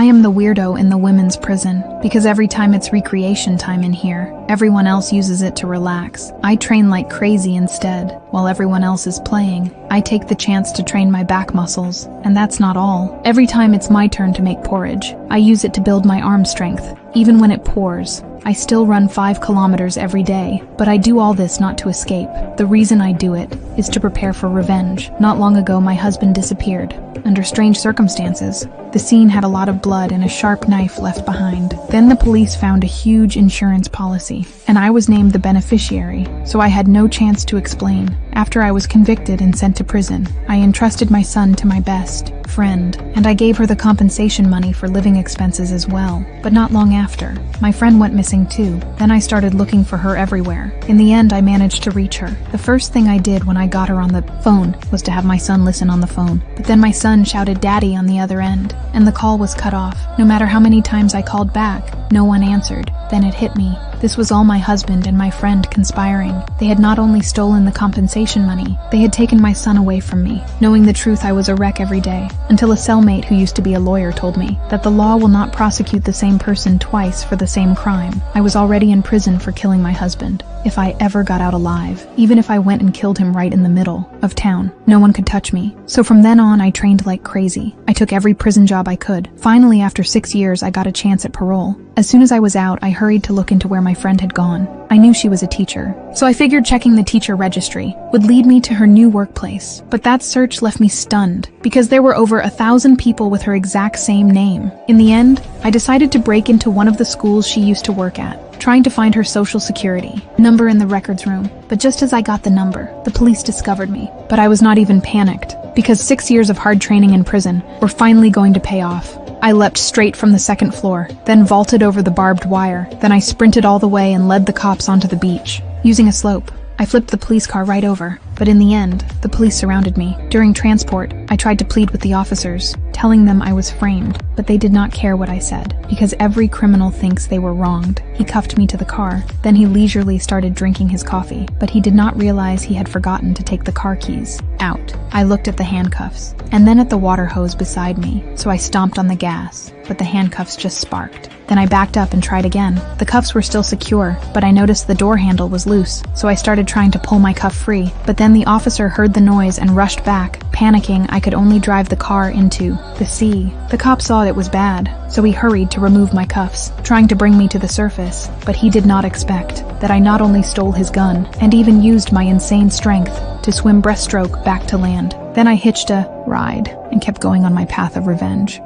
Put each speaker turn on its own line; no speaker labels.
I am the weirdo in the women's prison, because every time it's recreation time in here, everyone else uses it to relax. I train like crazy instead. While everyone else is playing, I take the chance to train my back muscles. And that's not all. Every time it's my turn to make porridge, I use it to build my arm strength. Even when it pours, I still run 5 kilometers every day, but I do all this not to escape. The reason I do it is to prepare for revenge. Not long ago, my husband disappeared, under strange circumstances. The scene had a lot of blood and a sharp knife left behind. Then the police found a huge insurance policy, and I was named the beneficiary, so I had no chance to explain. After I was convicted and sent to prison, I entrusted my son to my best friend, and I gave her the compensation money for living expenses as well. But not long after, my friend went missing too. Then I started looking for her everywhere. In the end, I managed to reach her. The first thing I did when I got her on the phone was to have my son listen on the phone. But then my son shouted "Daddy" on the other end, and the call was cut off. No matter how many times I called back, no one answered. Then it hit me. This was all my husband and my friend conspiring. They had not only stolen the compensation money, they had taken my son away from me. Knowing the truth, I was a wreck every day, until a cellmate who used to be a lawyer told me that the law will not prosecute the same person twice for the same crime. I was already in prison for killing my husband. If I ever got out alive, even if I went and killed him right in the middle of town, no one could touch me. So from then on, I trained like crazy. I took every prison job I could. Finally, after 6 years, I got a chance at parole. As soon as I was out, I hurried to look into where my friend had gone. I knew she was a teacher, so I figured checking the teacher registry would lead me to her new workplace. But that search left me stunned, because there were over 1,000 people with her exact same name. In the end, I decided to break into one of the schools she used to work at, trying to find her social security number in the records room. But just as I got the number, the police discovered me. But I was not even panicked, because 6 years of hard training in prison were finally going to pay off. I leapt straight from the second floor, then vaulted over the barbed wire. Then I sprinted all the way and led the cops onto the beach. Using a slope, I flipped the police car right over. But in the end, the police surrounded me. During transport, I tried to plead with the officers, telling them I was framed, but they did not care what I said, because every criminal thinks they were wronged. He cuffed me to the car. Then he leisurely started drinking his coffee, but he did not realize he had forgotten to take the car keys out. I looked at the handcuffs, and then at the water hose beside me, so I stomped on the gas, but the handcuffs just sparked. Then I backed up and tried again. The cuffs were still secure, but I noticed the door handle was loose, so I started trying to pull my cuff free. But then the officer heard the noise and rushed back. Panicking, I could only drive the car into the sea. The cop saw it was bad, so he hurried to remove my cuffs, trying to bring me to the surface. But he did not expect that I not only stole his gun, and even used my insane strength to swim breaststroke back to land. Then I hitched a ride and kept going on my path of revenge.